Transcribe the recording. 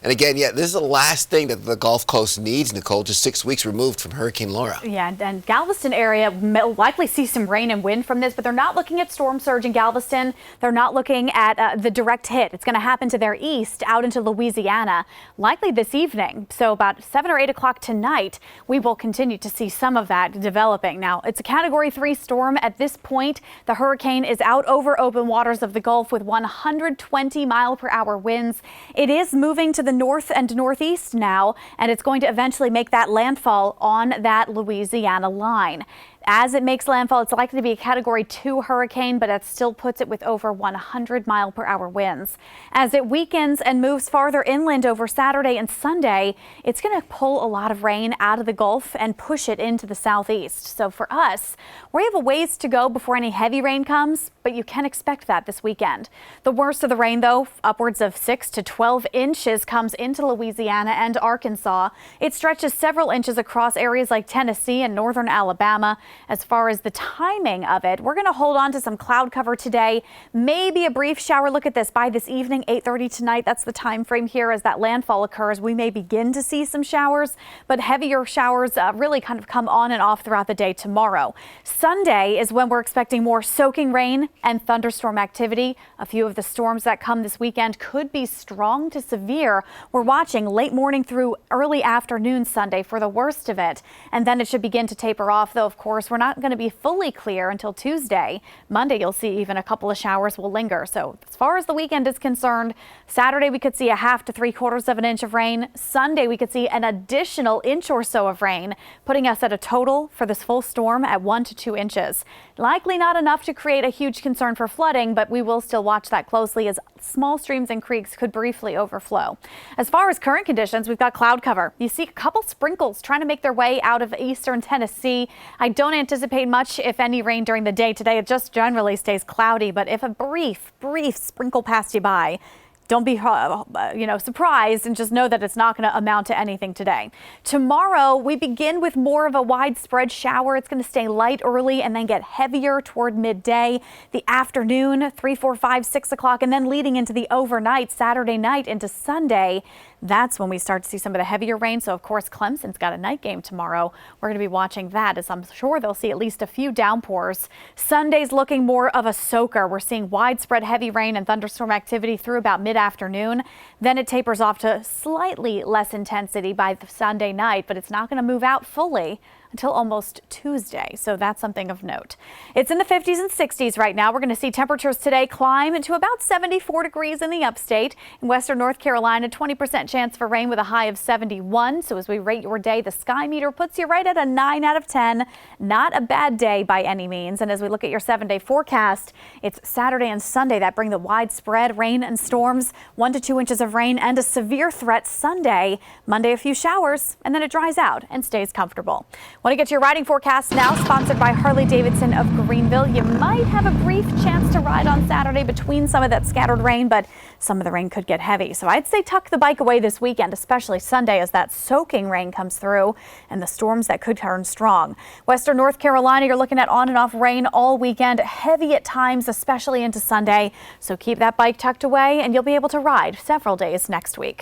And again, yeah, this is the last thing that the Gulf Coast needs, Nicole, just 6 weeks removed from Hurricane Laura. Yeah, and Galveston area will likely see some rain and wind from this, but they're not looking at storm surge in Galveston. They're not looking at the direct hit. It's going to happen to their east out into Louisiana, likely this evening. So about 7 or 8 o'clock tonight, we will continue to see some of that developing. Now, it's a Category 3 storm at this point. The hurricane is out over open waters of the Gulf with 120-mile-per-hour winds. It is moving to the north and northeast now, and it's going to eventually make that landfall on that Louisiana line. As it makes landfall, it's likely to be a Category 2 hurricane, but that still puts it with over 100-mile-per-hour winds. As it weakens and moves farther inland over Saturday and Sunday, it's going to pull a lot of rain out of the Gulf and push it into the southeast. So for us, we have a ways to go before any heavy rain comes, but you can expect that this weekend. The worst of the rain, though, upwards of 6 to 12 inches, comes into Louisiana and Arkansas. It stretches several inches across areas like Tennessee and northern Alabama. As far as the timing of it, we're going to hold on to some cloud cover today. Maybe a brief shower. Look at this by this evening, 8:30 tonight. That's the time frame here as that landfall occurs. We may begin to see some showers, but heavier showers really kind of come on and off throughout the day tomorrow. Sunday is when we're expecting more soaking rain and thunderstorm activity. A few of the storms that come this weekend could be strong to severe. We're watching late morning through early afternoon Sunday for the worst of it, and then it should begin to taper off, though, of course, we're not going to be fully clear until Tuesday. Monday, you'll see even a couple of showers will linger. So as far as the weekend is concerned, Saturday, we could see a half to 3/4 of an inch of rain. Sunday, we could see an additional inch or so of rain, putting us at a total for this full storm at 1 to 2 inches. Likely not enough to create a huge concern for flooding, but we will still watch that closely as small streams and creeks could briefly overflow. As far as current conditions, we've got cloud cover. You see a couple sprinkles trying to make their way out of eastern Tennessee. I don't anticipate much, if any, rain during the day today. It just generally stays cloudy, but if a brief sprinkle passed you by, don't be, surprised, and just know that it's not going to amount to anything today. Tomorrow, we begin with more of a widespread shower. It's going to stay light early and then get heavier toward midday. The afternoon, 3, 4, 5, 6 o'clock, and then leading into the overnight, Saturday night into Sunday. That's when we start to see some of the heavier rain. So, of course, Clemson's got a night game tomorrow. We're going to be watching that, as I'm sure they'll see at least a few downpours. Sunday's looking more of a soaker. We're seeing widespread heavy rain and thunderstorm activity through about mid-afternoon. Then it tapers off to slightly less intensity by the Sunday night, but it's not going to move out fully until almost Tuesday. So that's something of note. It's in the 50s and 60s right now. We're going to see temperatures today climb to about 74 degrees in the upstate. In western North Carolina, 20% chance for rain with a high of 71. So as we rate your day, the sky meter puts you right at a 9 out of 10. Not a bad day by any means. And as we look at your 7-day forecast, it's Saturday and Sunday that bring the widespread rain and storms, 1 to 2 inches of rain and a severe threat Sunday. Monday, a few showers, and then it dries out and stays comfortable. Want to get your riding forecast now, sponsored by Harley-Davidson of Greenville. You might have a brief chance to ride on Saturday between some of that scattered rain, but some of the rain could get heavy. So I'd say tuck the bike away this weekend, especially Sunday, as that soaking rain comes through and the storms that could turn strong. Western North Carolina, you're looking at on and off rain all weekend, heavy at times, especially into Sunday. So keep that bike tucked away and you'll be able to ride several days next week.